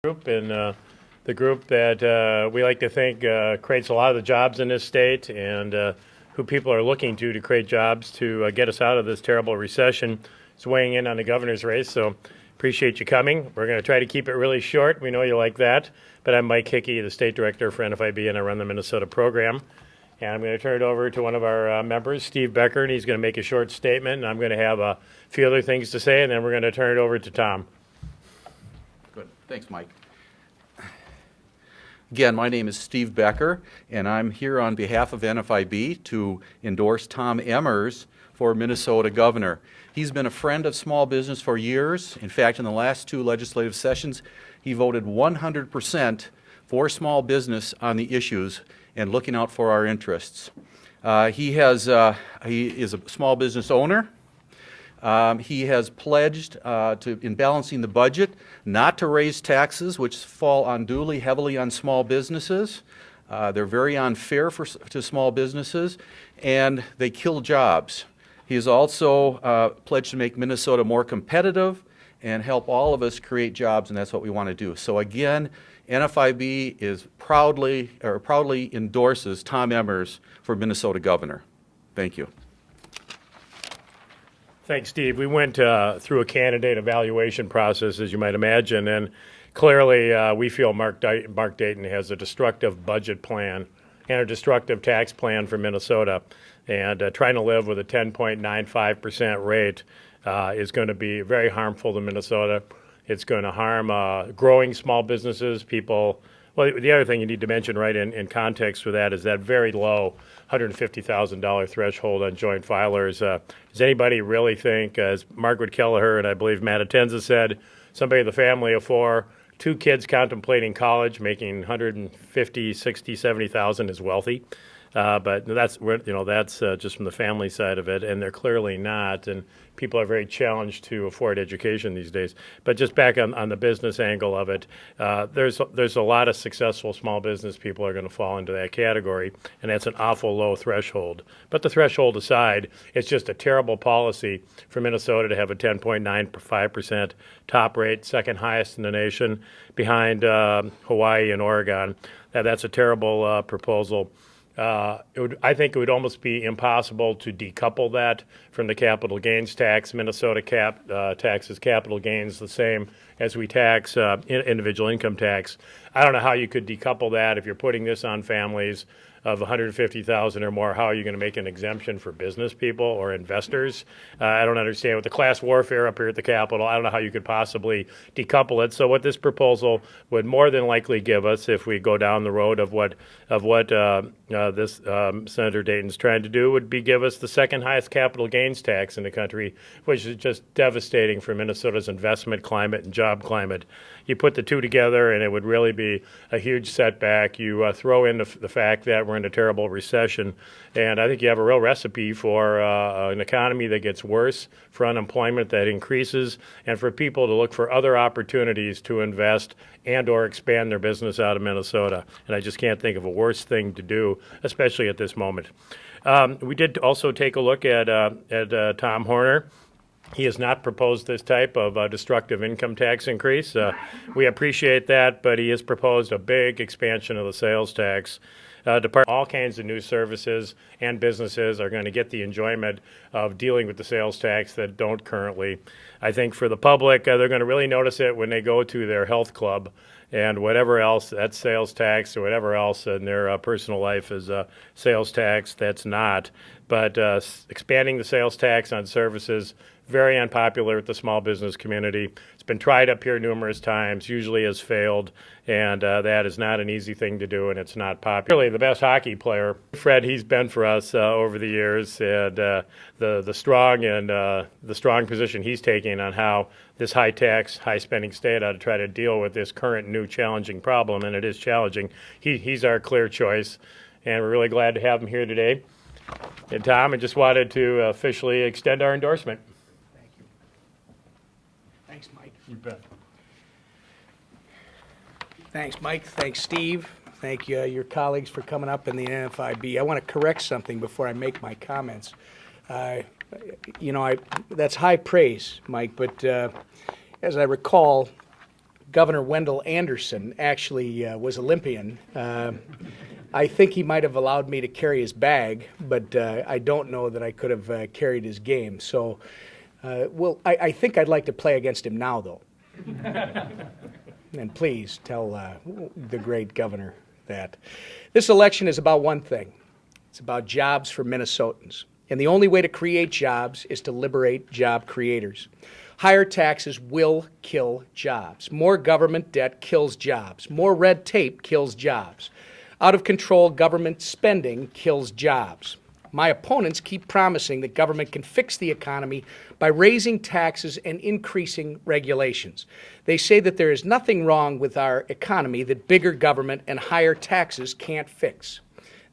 Group, and the group that we like to think creates a lot of the jobs in this state, and who people are looking to create jobs to get us out of this terrible recession. Is weighing in on the governor's race, so appreciate you coming. We're going to try to keep it really short. We know you like that, but I'm Mike Hickey, the state director for NFIB, and I run the Minnesota program. And I'm going to turn it over to one of our members, Steve Becker, and he's going to make a short statement, and I'm going to have a few other things to say, and then we're going to turn it over to Tom. Good. Thanks, Mike. Again, my name is Steve Becker, and I'm here on behalf of NFIB to endorse Tom Emmer for Minnesota governor. He's been a friend of small business for years. In fact, in the last two legislative sessions, he voted 100% for small business on the issues and looking out for our interests. He is a small business owner. He has pledged in balancing the budget not to raise taxes, which fall unduly heavily on small businesses. They're very unfair to small businesses, and they kill jobs. He has also pledged to make Minnesota more competitive and help all of us create jobs, and that's what we want to do. So again, NFIB is proudly endorses Tom Emmer for Minnesota governor. Thank you. Thanks, Steve. We went through a candidate evaluation process, as you might imagine, and clearly we feel Mark Dayton has a destructive budget plan and a destructive tax plan for Minnesota. And trying to live with a 10.95% rate is going to be very harmful to Minnesota. It's going to harm growing small businesses, people. Well, the other thing you need to mention, right, in context with that is that very low $150,000 threshold on joint filers. Does anybody really think, as Margaret Kelleher and I believe Matt Atenza said, somebody in the family of four, two kids contemplating college, making 150, 60, 70,000 is wealthy? But that's just from the family side of it, and they're clearly not. And people are very challenged to afford education these days. But just back on the business angle of it, there's a lot of successful small business people are going to fall into that category, and that's an awful low threshold. But the threshold aside, it's just a terrible policy for Minnesota to have a 10.95% top rate, second highest in the nation, behind Hawaii and Oregon. That's a terrible proposal. I think it would almost be impossible to decouple that from the capital gains tax. Minnesota taxes capital gains the same as we tax individual income tax. I don't know how you could decouple that if you're putting this on families of 150,000 or more. How are you going to make an exemption for business people or investors? I don't understand. With the class warfare up here at the Capitol, I don't know how you could possibly decouple it. So what this proposal would more than likely give us, if we go down the road of what this Senator Dayton's trying to do, would be give us the second highest capital gains tax in the country, which is just devastating for Minnesota's investment climate and job climate. You put the two together, and it would really be a huge setback. You throw in the fact that we're in a terrible recession, and I think you have a real recipe for an economy that gets worse, for unemployment that increases, and for people to look for other opportunities to invest and or expand their business out of Minnesota. And I just can't think of a worse thing to do, especially at this moment. We did also take a look at Tom Horner. He has not proposed this type of destructive income tax increase. We appreciate that, but he has proposed a big expansion of the sales tax. All kinds of new services and businesses are going to get the enjoyment of dealing with the sales tax that don't currently. I think for the public, they're going to really notice it when they go to their health club, and whatever else, that's sales tax, or whatever else in their personal life is sales tax, that's not. But expanding the sales tax on services, very unpopular with the small business community. It's been tried up here numerous times, usually has failed, and that is not an easy thing to do, and it's not popular. Really, the best hockey player, Fred, he's been for us over the years, and the strong position he's taking on how this high tax, high spending state ought to try to deal with this current new challenging problem, and it is challenging. He's our clear choice, and we're really glad to have him here today. And Tom, I just wanted to officially extend our endorsement. Thank you. Thanks, Mike. You bet. Thanks, Mike. Thanks, Steve. Thank you, your colleagues, for coming up in the NFIB. I want to correct something before I make my comments. That's high praise, Mike, but as I recall, Governor Wendell Anderson actually was Olympian, I think he might have allowed me to carry his bag, but I don't know that I could have carried his game. So, I think I'd like to play against him now, though. And please tell the great governor that. This election is about one thing. It's about jobs for Minnesotans. And the only way to create jobs is to liberate job creators. Higher taxes will kill jobs. More government debt kills jobs. More red tape kills jobs. Out of control government spending kills jobs. My opponents keep promising that government can fix the economy by raising taxes and increasing regulations. They say that there is nothing wrong with our economy that bigger government and higher taxes can't fix.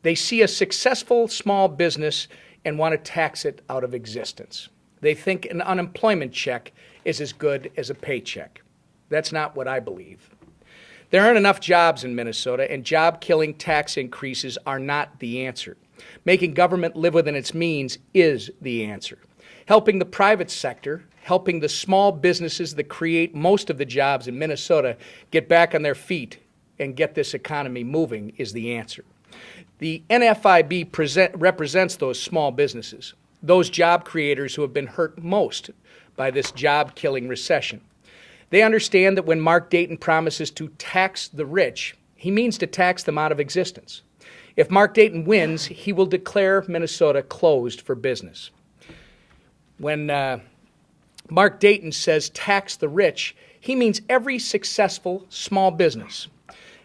They see a successful small business and want to tax it out of existence. They think an unemployment check is as good as a paycheck. That's not what I believe. There aren't enough jobs in Minnesota, and job-killing tax increases are not the answer. Making government live within its means is the answer. Helping the private sector, helping the small businesses that create most of the jobs in Minnesota get back on their feet and get this economy moving is the answer. The NFIB represents those small businesses, those job creators who have been hurt most by this job-killing recession. They understand that when Mark Dayton promises to tax the rich, he means to tax them out of existence. If Mark Dayton wins, he will declare Minnesota closed for business. When Mark Dayton says tax the rich, he means every successful small business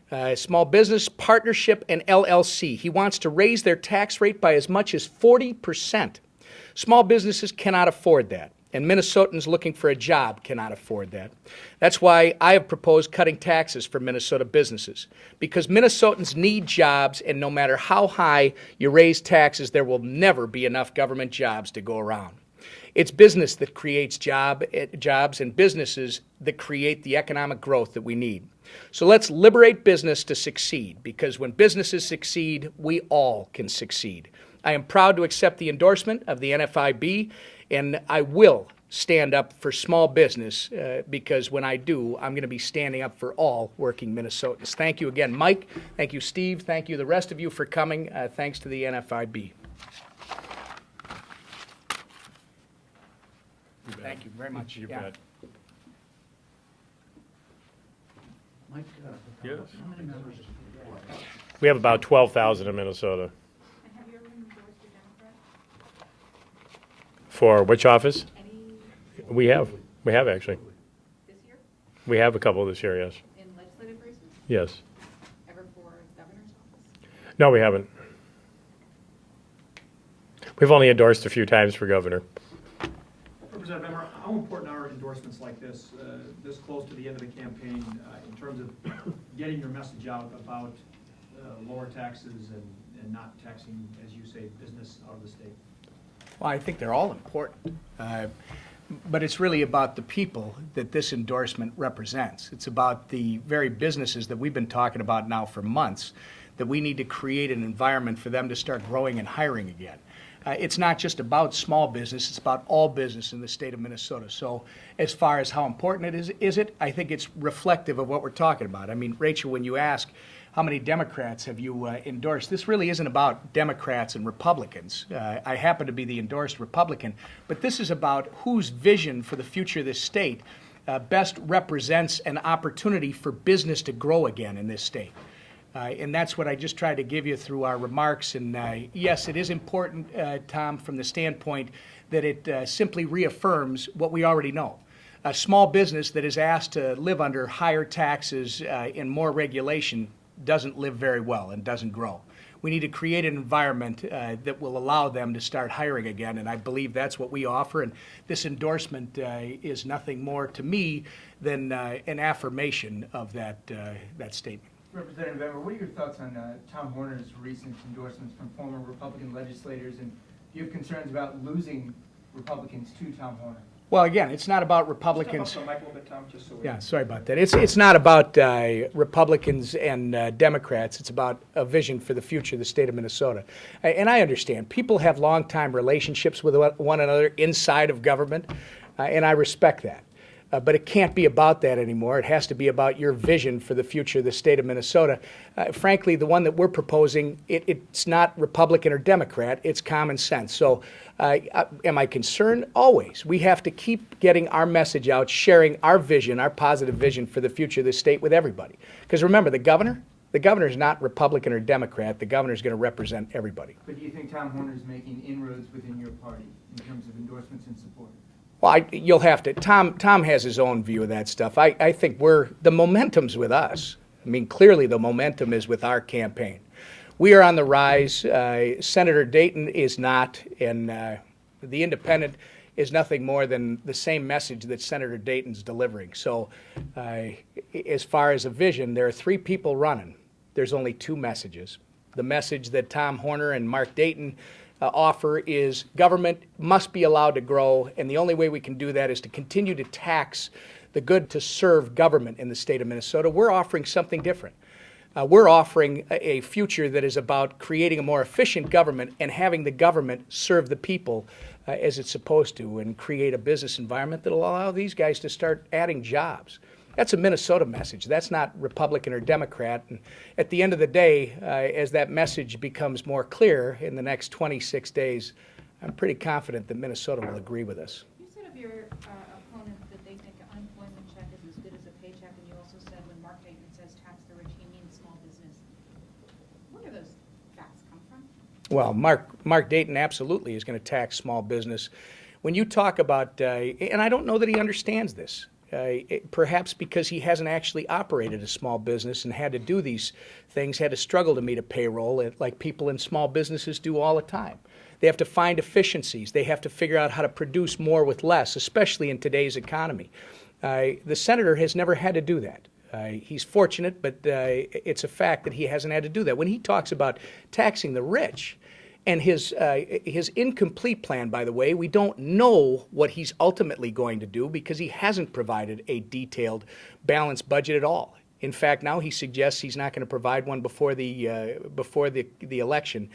partnership, and LLC. He wants to raise their tax rate by as much as 40%. Small businesses cannot afford that, and Minnesotans looking for a job cannot afford that. That's why I have proposed cutting taxes for Minnesota businesses, because Minnesotans need jobs, and no matter how high you raise taxes, there will never be enough government jobs to go around. It's business that creates jobs and businesses that create the economic growth that we need. So let's liberate business to succeed, because when businesses succeed, we all can succeed. I am proud to accept the endorsement of the NFIB, and I will stand up for small business because when I do, I'm going to be standing up for all working Minnesotans. Thank you again, Mike. Thank you, Steve. Thank you, the rest of you, for coming. Thanks to the NFIB. Thank you very much. You bet. Mike, Yes. how many members do you have? We have about 12,000 in Minnesota. And have you ever been endorsed a Democrat? For which office? Any We have actually. this year We have a couple this year, yes. in legislative races? Yes. Ever for governor's office? No, we haven't. We've only endorsed a few times for governor. Representative Emmer, how important are endorsements like this close to the end of the campaign, in terms of getting your message out about lower taxes and not taxing, as you say, business out of the state? Well, I think they're all important. But it's really about the people that this endorsement represents. It's about the very businesses that we've been talking about now for months, that we need to create an environment for them to start growing and hiring again. It's not just about small business, it's about all business in the state of Minnesota. So as far as how important it is it? I think it's reflective of what we're talking about. I mean, Rachel, when you ask how many Democrats have you endorsed, this really isn't about Democrats and Republicans. I happen to be the endorsed Republican, but this is about whose vision for the future of this state best represents an opportunity for business to grow again in this state. And that's what I just tried to give you through our remarks. And yes, it is important, Tom, from the standpoint that it simply reaffirms what we already know. A small business that is asked to live under higher taxes and more regulation doesn't live very well and doesn't grow. We need to create an environment that will allow them to start hiring again, and I believe that's what we offer. And this endorsement is nothing more to me than an affirmation of that statement. Representative Emmer, what are your thoughts on Tom Horner's recent endorsements from former Republican legislators, and do you have concerns about losing Republicans to Tom Horner? Well, again, it's not about Republicans. Step up the mic a little bit, Tom, just so we... Yeah, sorry about that. It's not about Republicans and Democrats. It's about a vision for the future of the state of Minnesota. And I understand. People have long-time relationships with one another inside of government, and I respect that. But it can't be about that anymore. It has to be about your vision for the future of the state of Minnesota. Frankly, the one that we're proposing, it's not Republican or Democrat. It's common sense. So am I concerned? Always. We have to keep getting our message out, sharing our vision, our positive vision for the future of the state with everybody. Because remember, the governor is not Republican or Democrat. The governor is going to represent everybody. But do you think Tom Horner is making inroads within your party in terms of endorsements and support? Well, you'll have to. Tom has his own view of that stuff. I think the momentum's with us. I mean, clearly the momentum is with our campaign. We are on the rise. Senator Dayton is not, and the independent is nothing more than the same message that Senator Dayton's delivering. So as far as a vision, there are 3 people running. There's only 2 messages. The message that Tom Horner and Mark Dayton offer is government must be allowed to grow, and the only way we can do that is to continue to tax the good to serve government in the state of Minnesota. We're offering something different. We're offering a future that is about creating a more efficient government and having the government serve the people as it's supposed to, and create a business environment that will allow these guys to start adding jobs. That's a Minnesota message. That's not Republican or Democrat. And at the end of the day, as that message becomes more clear in the next 26 days, I'm pretty confident that Minnesota will agree with us. You said of your opponent that they think an unemployment check is as good as a paycheck, and you also said when Mark Dayton says tax the rich, he means small business. Where do those facts come from? Well, Mark Dayton absolutely is going to tax small business. When you talk about, and I don't know that he understands this, perhaps because he hasn't actually operated a small business and had to do these things, had to struggle to meet a payroll like people in small businesses do all the time. They have to find efficiencies. They have to figure out how to produce more with less, especially in today's economy. The senator has never had to do that. He's fortunate, but it's a fact that he hasn't had to do that. When he talks about taxing the rich, and his incomplete plan, by the way, we don't know what he's ultimately going to do because he hasn't provided a detailed, balanced budget at all. In fact, now he suggests he's not going to provide one before the election.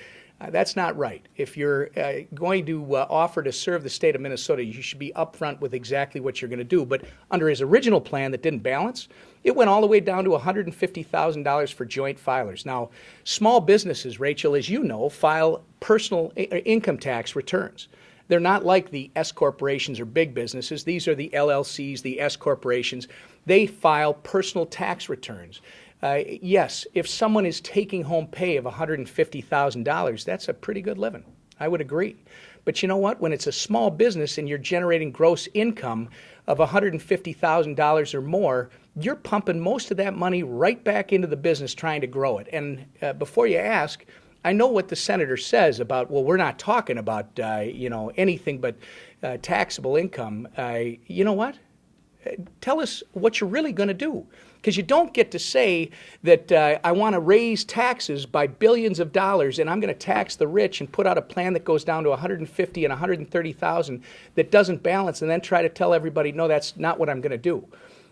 That's not right. If you're going to offer to serve the state of Minnesota, you should be upfront with exactly what you're going to do. But under his original plan that didn't balance, it went all the way down to $150,000 for joint filers. Now, small businesses, Rachel, as you know, file personal income tax returns. They're not like the S corporations or big businesses. These are the LLCs, the S corporations. They file personal tax returns. Yes, if someone is taking home pay of $150,000, that's a pretty good living. I would agree. But you know what? When it's a small business and you're generating gross income of $150,000 or more, you're pumping most of that money right back into the business trying to grow it. And before you ask, I know what the senator says about, well, we're not talking about, anything but taxable income. You know what? Tell us what you're really going to do. Because you don't get to say that I want to raise taxes by billions of dollars and I'm going to tax the rich and put out a plan that goes down to $150,000 and $130,000 that doesn't balance, and then try to tell everybody, no, that's not what I'm going to do.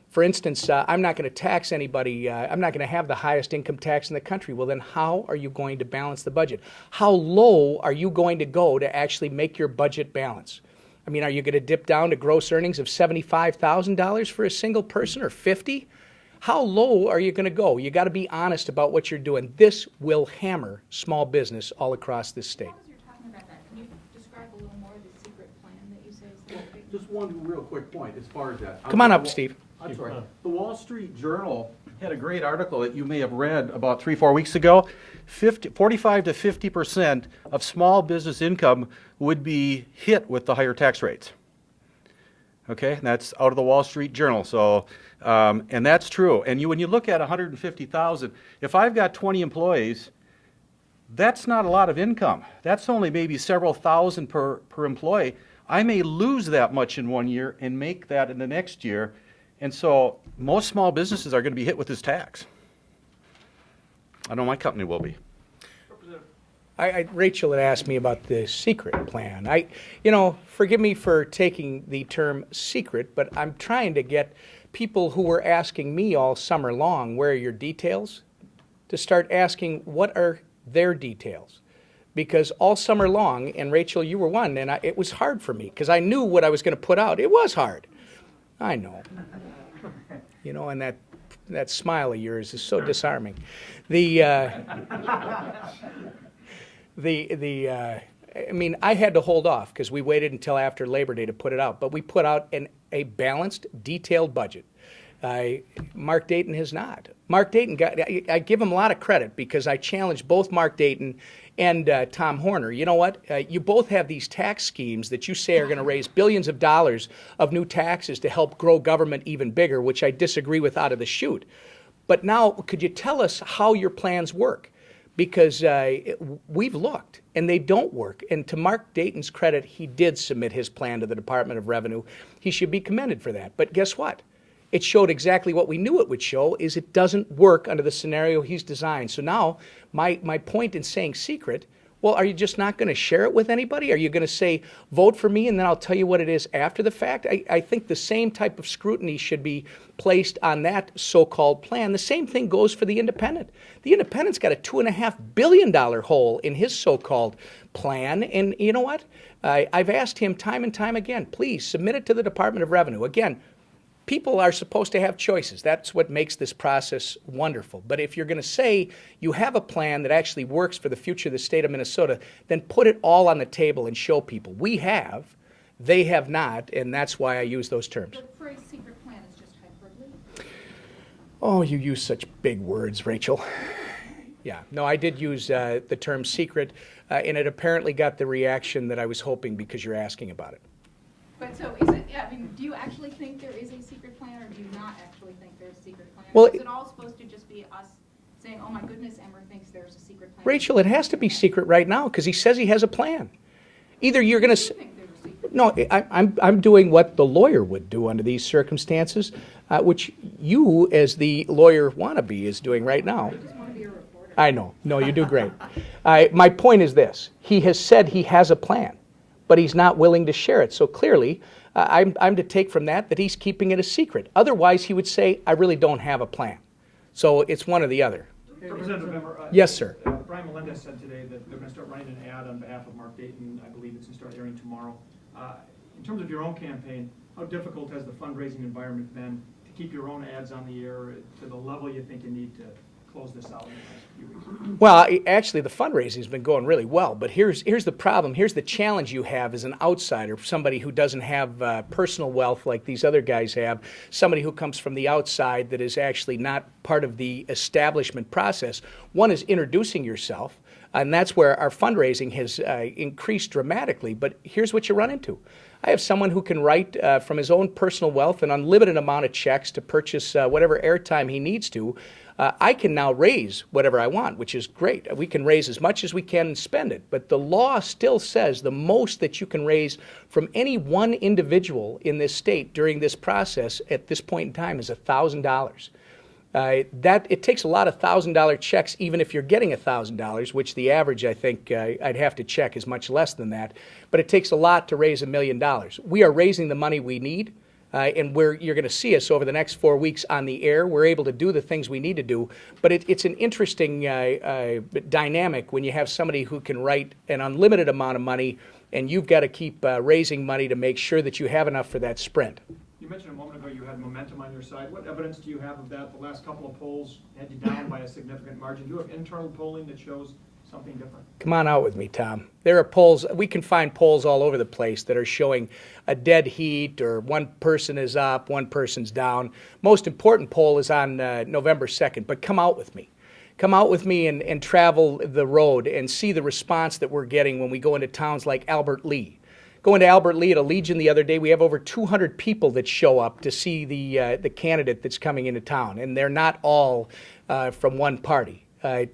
For instance, I'm not going to tax anybody. I'm not going to have the highest income tax in the country. Well, then how are you going to balance the budget? How low are you going to go to actually make your budget balance? I mean, are you going to dip down to gross earnings of $75,000 for a single person, or $50,000? How low are you going to go? You got to be honest about what you're doing. This will hammer small business all across this state. As you're talking about that, can you describe a little more of the secret plan that you say is there? Just one real quick point as far as that. Come on up, Steve. I'm sorry. The Wall Street Journal had a great article that you may have read about 3-4 weeks ago. 45 to 50% of small business income would be hit with the higher tax rates. Okay, and that's out of the Wall Street Journal. So, and that's true. And when you look at 150,000, if I've got 20 employees, that's not a lot of income. That's only maybe several thousand per employee. I may lose that much in 1 year and make that in the next year. And so most small businesses are going to be hit with this tax. I know my company will be. Rachel had asked me about the secret plan. Forgive me for taking the term secret, but I'm trying to get people who were asking me all summer long, where are your details, to start asking what are their details. Because all summer long, and Rachel, you were one, and it was hard for me because I knew what I was going to put out. It was hard. I know. You know, and that smile of yours is so disarming. I mean, I had to hold off because we waited until after Labor Day to put it out, but we put out a balanced, detailed budget. Mark Dayton has not. Mark Dayton I give him a lot of credit because I challenged both Mark Dayton and Tom Horner. You know what? You both have these tax schemes that you say are going to raise billions of dollars of new taxes to help grow government even bigger, which I disagree with out of the chute. But now, could you tell us how your plans work? Because we've looked, and they don't work. And to Mark Dayton's credit, he did submit his plan to the Department of Revenue. He should be commended for that. But guess what? It showed exactly what we knew it would show, is it doesn't work under the scenario he's designed. So now, my point in saying secret, well, are you just not going to share it with anybody? Are you going to say, vote for me, and then I'll tell you what it is after the fact? I think the same type of scrutiny should be placed on that so-called plan. The same thing goes for the independent. The independent's got a $2.5 billion hole in his so-called plan, and you know what? I've asked him time and time again, please submit it to the Department of Revenue. Again, people are supposed to have choices. That's what makes this process wonderful. But if you're going to say you have a plan that actually works for the future of the state of Minnesota, then put it all on the table and show people. We have, they have not, and that's why I use those terms. The phrase secret plan is just hyperbole. Oh, you use such big words, Rachel. Yeah, no, I did use the term secret, and it apparently got the reaction that I was hoping because you're asking about it. But so is it, I mean, do you actually think there is a secret plan, or do you not actually think there's a secret plan? Well, Is it all supposed to just be us saying, oh my goodness, Emmer thinks there's a secret plan? Rachel, it has to be secret right now because he says he has a plan. Either you're going Do to... you think there's a secret? No, I'm doing what the lawyer would do under these circumstances, which you, as the lawyer wannabe, is doing right now. I just want to be a reporter. I know. No, you do great. My point is this. He has said he has a plan, but he's not willing to share it. So clearly, I'm to take from that he's keeping it a secret. Otherwise, he would say, I really don't have a plan. So it's one or the other. Representative Emmer. Yes, sir. Brian Melendez said today that they're going to start running an ad on behalf of Mark Dayton. I believe it's going to start airing tomorrow. In terms of your own campaign, how difficult has the fundraising environment been to keep your own ads on the air to the level you think you need to close this out in the next few weeks? Well, actually, the fundraising's been going really well. But here's the problem. Here's the challenge you have as an outsider, somebody who doesn't have personal wealth like these other guys have, somebody who comes from the outside that is actually not part of the establishment process. One is introducing yourself, and that's where our fundraising has increased dramatically. But here's what you run into. I have someone who can write from his own personal wealth an unlimited amount of checks to purchase whatever airtime he needs to. I can now raise whatever I want, which is great. We can raise as much as we can and spend it. But the law still says the most that you can raise from any one individual in this state during this process at this point in time is $1,000. It takes a lot of $1,000 checks, even if you're getting $1,000, which the average, I think, I'd have to check is much less than that. But it takes a lot to raise $1 million. We are raising the money we need. And you're going to see us over the next 4 weeks on the air. We're able to do the things we need to do. But it's an interesting dynamic when you have somebody who can write an unlimited amount of money, and you've got to keep raising money to make sure that you have enough for that sprint. You mentioned a moment ago you had momentum on your side. What evidence do you have of that? The last couple of polls had you down by a significant margin. Do you have internal polling that shows something different? Come on out with me, Tom. There are polls, we can find polls all over the place that are showing a dead heat, or one person is up, one person's down. Most important poll is on November 2nd, but come out with me. Come out with me and travel the road and see the response that we're getting when we go into towns like Albert Lea. Going to Albert Lea at a Legion the other day, we have over 200 people that show up to see the candidate that's coming into town, and they're not all from one party. I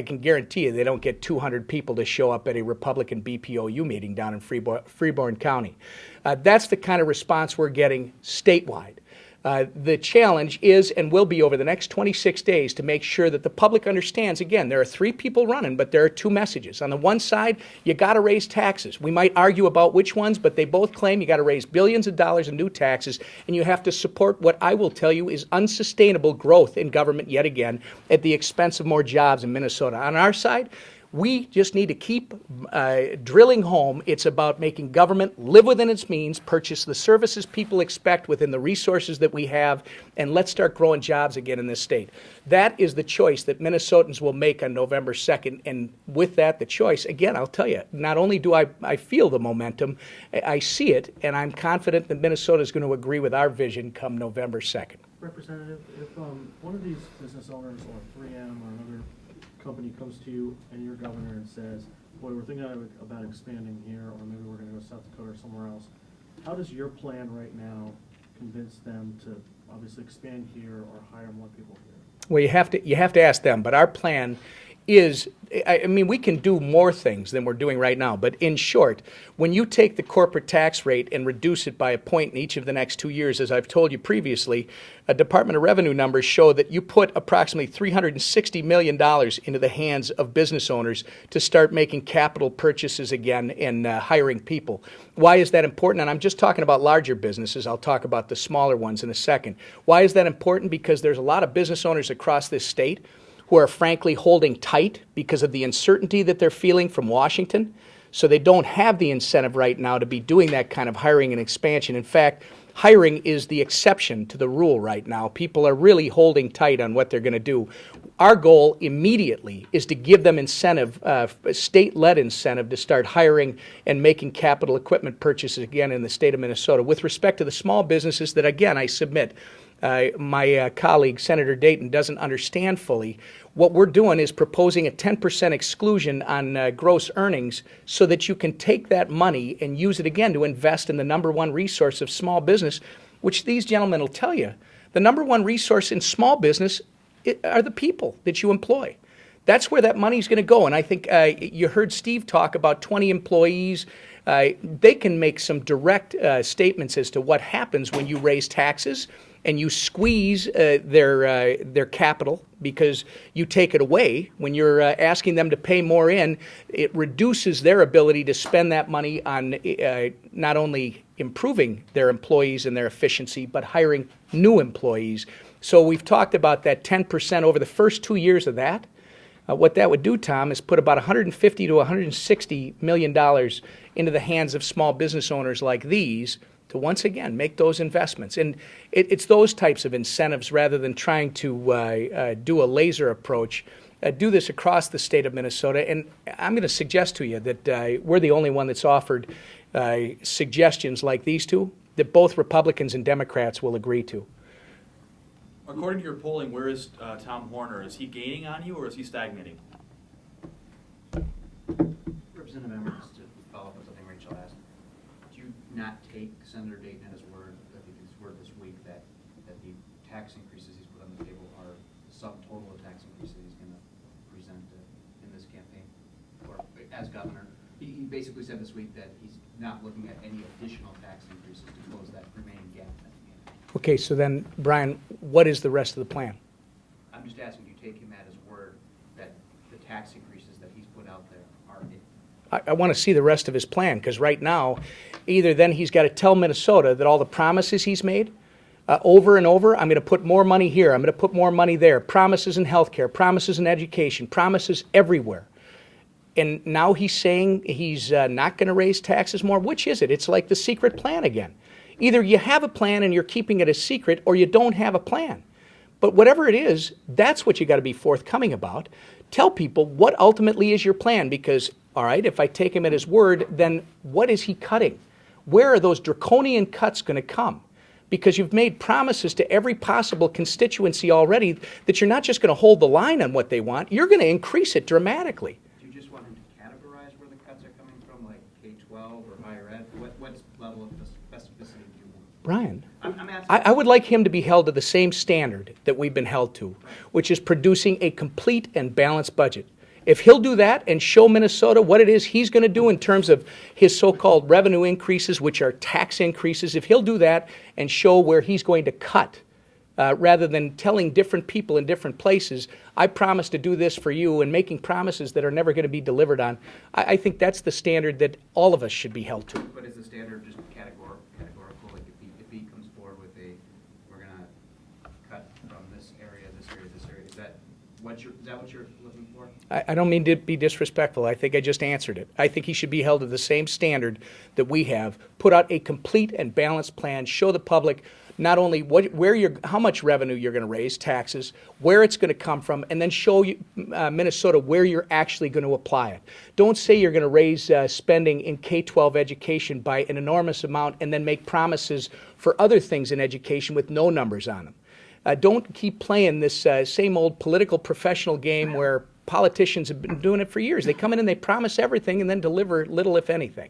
can guarantee you they don't get 200 people to show up at a Republican BPOU meeting down in Freeborn County. That's the kind of response we're getting statewide. The challenge is and will be over the next 26 days to make sure that the public understands, again, there are 3 people running, but there are 2 messages. On the one side, you got to raise taxes. We might argue about which ones, but they both claim you got to raise billions of dollars in new taxes, and you have to support what I will tell you is unsustainable growth in government yet again at the expense of more jobs in Minnesota. On our side, We just need to keep drilling home. It's about making government live within its means, purchase the services people expect within the resources that we have, and let's start growing jobs again in this state. That is the choice that Minnesotans will make on November 2nd. And with that, the choice, again, I'll tell you, not only do I feel the momentum, I see it, and I'm confident that Minnesota is going to agree with our vision come November 2nd. Representative, if one of these business owners or 3M or another company comes to you and your governor and says, boy, we're thinking about expanding here, or maybe we're going to go South Dakota or somewhere else, how does your plan right now convince them to obviously expand here or hire more people here? Well, you have to ask them, but our plan is, I mean, we can do more things than we're doing right now, but in short, when you take the corporate tax rate and reduce it by a point in each of the next 2 years, as I've told you previously, Department of Revenue numbers show that you put approximately $360 million into the hands of business owners to start making capital purchases again and hiring people. Why is that important? And I'm just talking about larger businesses. I'll talk about the smaller ones in a second. Why is that important? Because there's a lot of business owners across this state who are frankly holding tight because of the uncertainty that they're feeling from Washington. So they don't have the incentive right now to be doing that kind of hiring and expansion. In fact, hiring is the exception to the rule right now. People are really holding tight on what they're going to do. Our goal immediately is to give them incentive, state-led incentive, to start hiring and making capital equipment purchases again in the state of Minnesota. With respect to the small businesses that, again, I submit, my colleague, Senator Dayton, doesn't understand fully. What we're doing is proposing a 10% exclusion on gross earnings so that you can take that money and use it again to invest in the number one resource of small business, which these gentlemen will tell you. The number one resource in small business are the people that you employ. That's where that money's going to go. And I think you heard Steve talk about 20 employees. They can make some direct statements as to what happens when you raise taxes and you squeeze their capital because you take it away. When you're asking them to pay more in, it reduces their ability to spend that money on not only improving their employees and their efficiency, but hiring new employees. So we've talked about that 10% over the first 2 years of that. What that would do, Tom, is put about $150 to $160 million into the hands of small business owners like these to once again make those investments. And it's those types of incentives rather than trying to do a laser approach. Do this across the state of Minnesota. And I'm going to suggest to you that we're the only one that's offered suggestions like these two that both Republicans and Democrats will agree to. According to your polling, where is Tom Horner? Is he gaining on you or is he stagnating? Representative Emmer, just to follow up on something Rachel asked, do you not take Senator Dayton at his word, this week, that the tax increases he's put on the table are the sum total of tax increases he's going to present in this campaign, or as governor? He basically said this week that he's not looking at any additional tax increases to close that remaining gap. Okay, so then, Brian, what is the rest of the plan? I'm just asking you take him at his word that the tax increases that he's put out there are I want to see the rest of his plan, because right now, either then he's got to tell Minnesota that all the promises he's made over and over, I'm going to put more money here, I'm going to put more money there, promises in healthcare, promises in education, promises everywhere. And now he's saying he's not going to raise taxes more. Which is it? It's like the secret plan again. Either you have a plan and you're keeping it a secret, or you don't have a plan. But whatever it is, that's what you got to be forthcoming about. Tell people what ultimately is your plan, because, all right, if I take him at his word, then what is he cutting? Where are those draconian cuts going to come? Because you've made promises to every possible constituency already that you're not just going to hold the line on what they want, you're going to increase it dramatically. Do you just want him to categorize where the cuts are coming from, like K-12 or higher ed? What level of specificity do you want? Brian, I'm asking. I would like him to be held to the same standard that we've been held to, which is producing a complete and balanced budget. If he'll do that and show Minnesota what it is he's going to do in terms of his so-called revenue increases, which are tax increases, if he'll do that and show where he's going to cut, rather than telling different people in different places, I promise to do this for you, and making promises that are never going to be delivered on, I think that's the standard that all of us should be held to. But is the standard just categorical? Like if he comes forward with we're going to cut from this area, is that Is that what you're looking for? I don't mean to be disrespectful. I think I just answered it. I think he should be held to the same standard that we have. Put out a complete and balanced plan. Show the public not only how much revenue you're going to raise, taxes, where it's going to come from, and then show Minnesota where you're actually going to apply it. Don't say you're going to raise spending in K-12 education by an enormous amount and then make promises for other things in education with no numbers on them. Don't keep playing this same old political professional game where politicians have been doing it for years. They come in and they promise everything and then deliver little, if anything.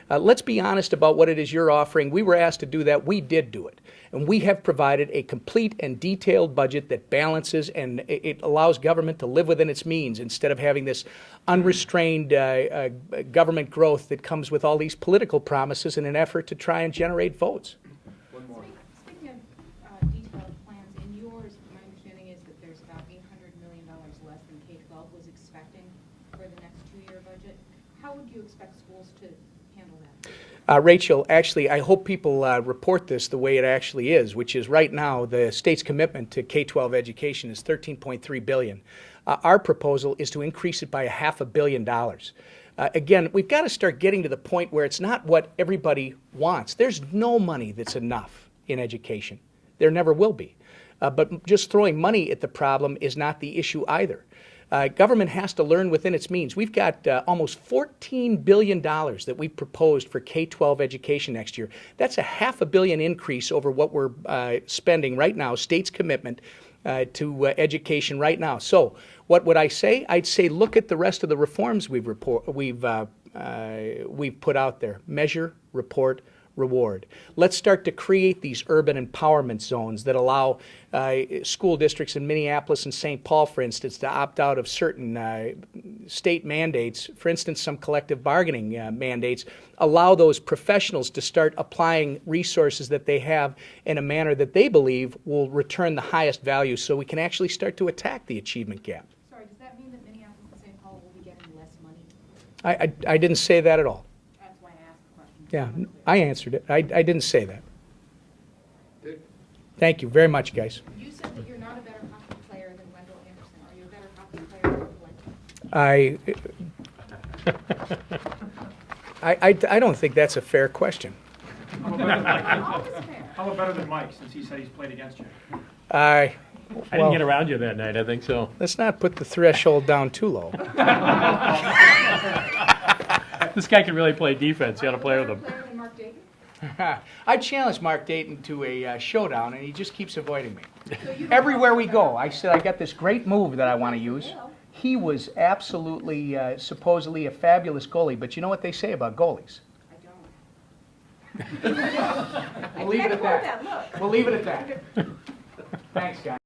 Let's be honest about what it is you're offering. We were asked to do that. We did do it. And we have provided a complete and detailed budget that balances and it allows government to live within its means instead of having this unrestrained government growth that comes with all these political promises in an effort to try and generate votes. Speaking of detailed plans, in yours, my understanding is that there's about $800 million less than K-12 was expecting for the next two-year budget. How would you expect schools to handle that? Rachel, actually, I hope people report this the way it actually is, which is right now the state's commitment to K-12 education is $13.3 billion. Our proposal is to increase it by $500 million. Again, we've got to start getting to the point where it's not what everybody wants. There's no money that's enough in education. There never will be. But just throwing money at the problem is not the issue either. Government has to learn within its means. We've got almost $14 billion that we've proposed for K-12 education next year. That's a $500 million increase over what we're spending right now, state's commitment to education right now. So what would I say? I'd say look at the rest of the reforms we've put out there. Measure, report, reward. Let's start to create these urban empowerment zones that allow school districts in Minneapolis and St. Paul, for instance, to opt out of certain state mandates, for instance, some collective bargaining mandates, allow those professionals to start applying resources that they have in a manner that they believe will return the highest value so we can actually start to attack the achievement gap. Sorry, does that mean that Minneapolis and St. Paul will be getting less money? I didn't say that at all. That's why I asked the question. Yeah, I answered it. I didn't say that. Thank you very much, guys. You said that you're not a better hockey player than Wendell Anderson. Are you a better hockey player than Blake? I don't think that's a fair question. How about better than Mike, since he said he's played against you? I didn't get around you that night, I think so. Let's not put the threshold down too low. This guy can really play defense. You got to play with him. Better than Mark Dayton? I challenged Mark Dayton to a showdown, and he just keeps avoiding me. Everywhere we go, I said, I got this great move that I want to use. He was absolutely, supposedly a fabulous goalie, but you know what they say about goalies? I don't. We'll leave it at that. We'll leave it at that. Thanks, guys.